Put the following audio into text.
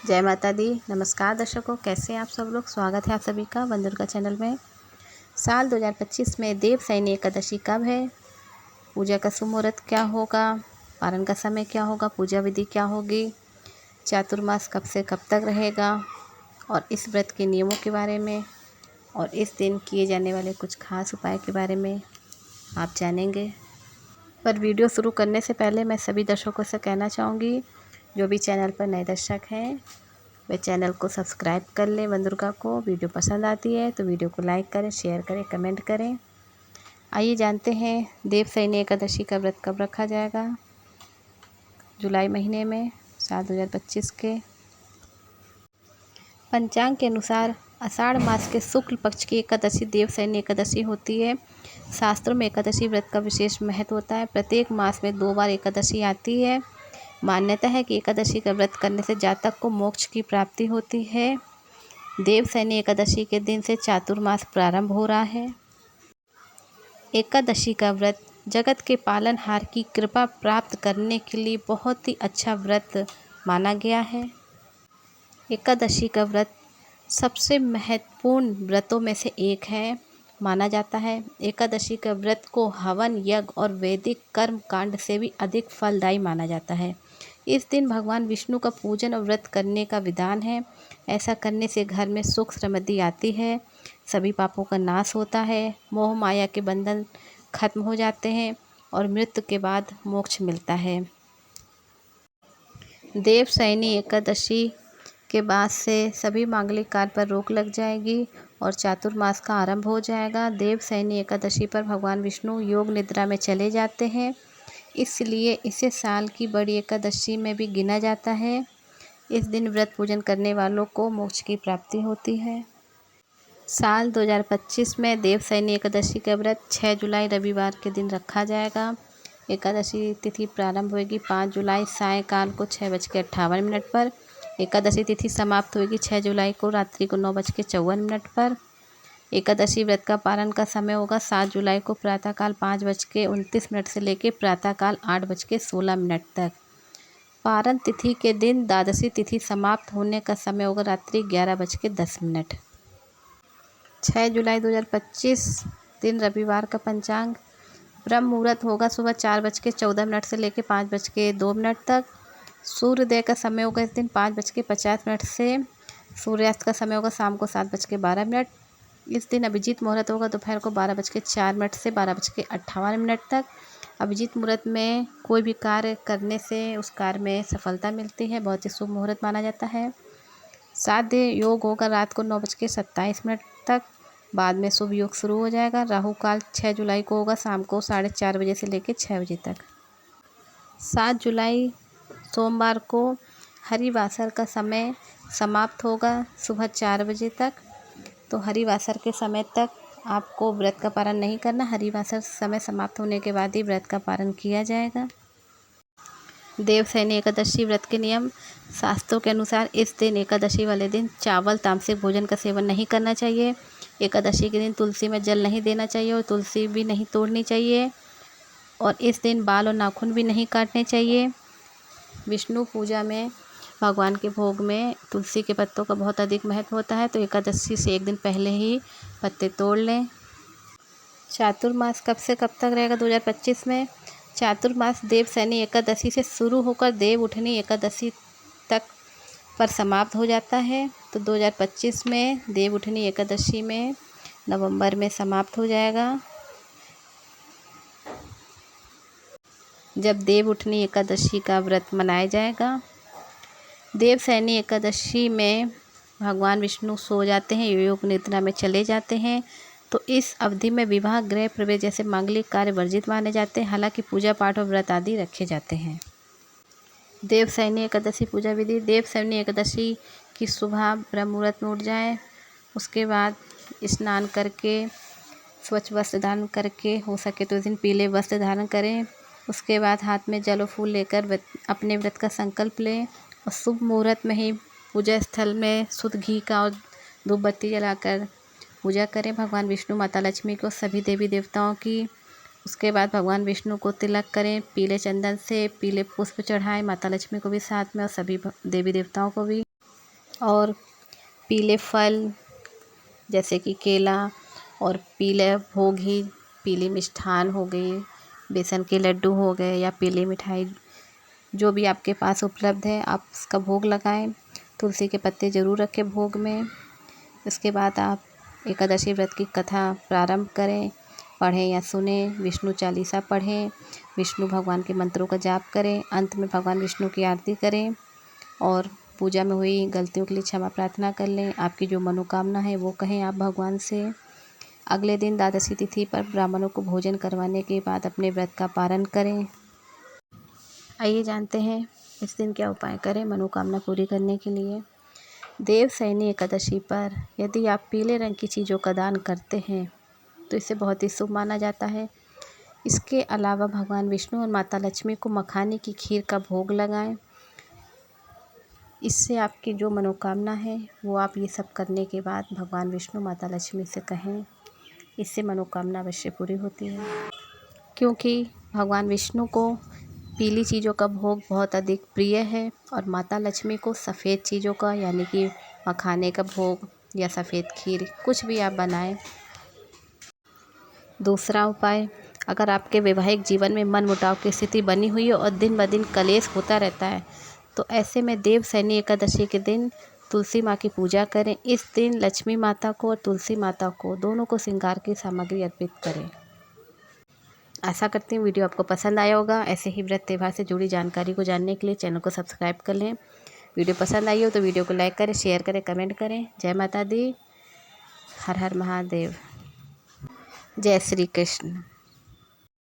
जय माता दी। नमस्कार दर्शकों, कैसे हैं आप सब लोग। स्वागत है आप सभी का वंदुर्गा चैनल में। साल 2025 में देवशयनी एकादशी कब है, पूजा का शुभ मुहूर्त क्या होगा, पारण का समय क्या होगा, पूजा विधि क्या होगी, चातुर्मास कब से कब तक रहेगा और इस व्रत के नियमों के बारे में और इस दिन किए जाने वाले कुछ खास उपाय के बारे में आप जानेंगे। पर वीडियो शुरू करने से पहले मैं सभी दर्शकों से कहना चाहूँगी, जो भी चैनल पर नए दर्शक हैं वे चैनल को सब्सक्राइब कर लें। वंदुर्गा को वीडियो पसंद आती है तो वीडियो को लाइक करें, शेयर करें, कमेंट करें। आइए जानते हैं देवशयनी एकादशी का व्रत कब रखा जाएगा। जुलाई महीने में साल 2025 के पंचांग के अनुसार आषाढ़ मास के शुक्ल पक्ष की एकादशी देवशयनी एकादशी होती है। शास्त्रों में एकादशी व्रत का विशेष महत्व होता है। प्रत्येक मास में 2 बार एकादशी आती है। मान्यता है कि एकादशी का व्रत करने से जातक को मोक्ष की प्राप्ति होती है। देवशयनी एकादशी के दिन से चातुर्मास प्रारंभ हो रहा है। एकादशी का व्रत जगत के पालनहार की कृपा प्राप्त करने के लिए बहुत ही अच्छा व्रत माना गया है। एकादशी का व्रत सबसे महत्वपूर्ण व्रतों में से एक है माना जाता है। एकादशी का व्रत को हवन, यज्ञ और वैदिक कर्म कांड से भी अधिक फलदायी माना जाता है। इस दिन भगवान विष्णु का पूजन और व्रत करने का विधान है। ऐसा करने से घर में सुख समृद्धि आती है, सभी पापों का नाश होता है, मोह माया के बंधन खत्म हो जाते हैं और मृत्यु के बाद मोक्ष मिलता है। देवशयनी एकादशी के बाद से सभी मांगलिक कार्य पर रोक लग जाएगी और चातुर्मास का आरंभ हो जाएगा। देवशयनी एकादशी पर भगवान विष्णु योग निद्रा में चले जाते हैं, इसलिए इसे साल की बड़ी एकादशी में भी गिना जाता है। इस दिन व्रत पूजन करने वालों को मोक्ष की प्राप्ति होती है। साल 2025 में देवशयनी एकादशी का व्रत 6 जुलाई रविवार के दिन रखा जाएगा। एकादशी तिथि प्रारंभ होगी 5 जुलाई सायंकाल को 6:58 पर। एकादशी तिथि समाप्त होगी 6 जुलाई को रात्रि को 9:54 पर। एकादशी व्रत का पारण का समय होगा 7 जुलाई को प्रातःकाल 5:29 से लेकर प्रातःकाल 8:16 तक। पारण तिथि के दिन द्वादशी तिथि समाप्त होने का समय होगा रात्रि 11:10। 6 जुलाई 2025 दिन रविवार का पंचांग। ब्रह्म मुहूर्त होगा सुबह 4:14 से लेकर 5:02 तक। सूर्योदय का समय होगा इस दिन 5:50 से। सूर्यास्त का समय होगा शाम को 7:12। इस दिन अभिजीत मुहूर्त होगा दोपहर को 12:04 से 12:58 तक। अभिजीत मुहूर्त में कोई भी कार्य करने से उस कार्य में सफलता मिलती है, बहुत ही शुभ मुहूर्त माना जाता है। साध्य योग होगा रात को 9:27 तक, बाद में शुभ योग शुरू हो जाएगा। राहु काल 6 जुलाई को होगा शाम को 4:30 बजे से लेकर 6 बजे तक। 7 जुलाई सोमवार को हरिवासर का समय समाप्त होगा सुबह 4 बजे तक। तो हरिवासर के समय तक आपको व्रत का पारण नहीं करना, हरिवासर समय समाप्त होने के बाद ही व्रत का पारण किया जाएगा। देवशयनी एकादशी व्रत के नियम। शास्त्रों के अनुसार इस दिन एकादशी वाले दिन चावल तामसिक भोजन का सेवन नहीं करना चाहिए। एकादशी के दिन तुलसी में जल नहीं देना चाहिए और तुलसी भी नहीं तोड़नी चाहिए और इस दिन बाल और नाखून भी नहीं काटने चाहिए। विष्णु पूजा में भगवान के भोग में तुलसी के पत्तों का बहुत अधिक महत्व होता है, तो एकादशी से एक दिन पहले ही पत्ते तोड़ लें। चातुर्मास कब से कब तक रहेगा 2025 में। चातुर्मास देवशयनी एकादशी से शुरू होकर देव उठनी एकादशी तक पर समाप्त हो जाता है। तो 2025 में देव उठनी एकादशी में नवंबर में समाप्त हो जाएगा, जब देव उठनी एकादशी का व्रत मनाया जाएगा। देवशयनी एकादशी में भगवान विष्णु सो जाते हैं, योग निद्रा में चले जाते हैं, तो इस अवधि में विवाह, गृह प्रवेश जैसे मांगलिक कार्य वर्जित माने जाते हैं। हालांकि पूजा पाठ और व्रत आदि रखे जाते हैं। देवशयनी एकादशी पूजा विधि। देवशयनी एकादशी की सुबह ब्रह्म मुहूर्त में उठ जाएं, उसके बाद स्नान करके स्वच्छ वस्त्र धारण करके, हो सके तो इस दिन पीले वस्त्र धारण करें। उसके बाद हाथ में जल और फूल लेकर अपने व्रत का संकल्प लें और शुभ मुहूर्त में ही पूजा स्थल में शुद्ध घी का और धूप बत्ती जलाकर पूजा करें भगवान विष्णु, माता लक्ष्मी को, सभी देवी देवताओं की। उसके बाद भगवान विष्णु को तिलक करें, पीले चंदन से पीले पुष्प चढ़ाएं, माता लक्ष्मी को भी साथ में और सभी देवी देवताओं को भी। और पीले फल जैसे कि केला और पीले भोग ही पीली मिष्ठान हो गई, बेसन के लड्डू हो गए या पीली मिठाई, जो भी आपके पास उपलब्ध है आप उसका भोग लगाएं। तुलसी के पत्ते ज़रूर रखें भोग में। इसके बाद आप एकादशी व्रत की कथा प्रारंभ करें, पढ़ें या सुनें, विष्णु चालीसा पढ़ें, विष्णु भगवान के मंत्रों का जाप करें, अंत में भगवान विष्णु की आरती करें और पूजा में हुई गलतियों के लिए क्षमा प्रार्थना कर लें। आपकी जो मनोकामना है वो कहें आप भगवान से। अगले दिन द्वादशी तिथि पर ब्राह्मणों को भोजन करवाने के बाद अपने व्रत का पारण करें। आइए जानते हैं इस दिन क्या उपाय करें मनोकामना पूरी करने के लिए। देवशयनी एकादशी पर यदि आप पीले रंग की चीज़ों का दान करते हैं तो इसे बहुत ही शुभ माना जाता है। इसके अलावा भगवान विष्णु और माता लक्ष्मी को मखाने की खीर का भोग लगाएं। इससे आपकी जो मनोकामना है वो आप ये सब करने के बाद भगवान विष्णु माता लक्ष्मी से कहें, इससे मनोकामना अवश्य पूरी होती है। क्योंकि भगवान विष्णु को पीली चीज़ों का भोग बहुत अधिक प्रिय है और माता लक्ष्मी को सफ़ेद चीज़ों का यानी कि मखाने का भोग या सफ़ेद खीर कुछ भी आप बनाएं। दूसरा उपाय, अगर आपके वैवाहिक जीवन में मनमुटाव की स्थिति बनी हुई है और दिन ब दिन कलेश होता रहता है तो ऐसे में देवशयनी एकादशी के दिन तुलसी माँ की पूजा करें। इस दिन लक्ष्मी माता को और तुलसी माता को दोनों को श्रृंगार की सामग्री अर्पित करें। आशा करती हूँ वीडियो आपको पसंद आया होगा। ऐसे ही व्रत त्यौहार से जुड़ी जानकारी को जानने के लिए चैनल को सब्सक्राइब कर लें। वीडियो पसंद आई हो तो वीडियो को लाइक करें, शेयर करें, कमेंट करें। जय माता दी, हर हर महादेव, जय श्री कृष्ण।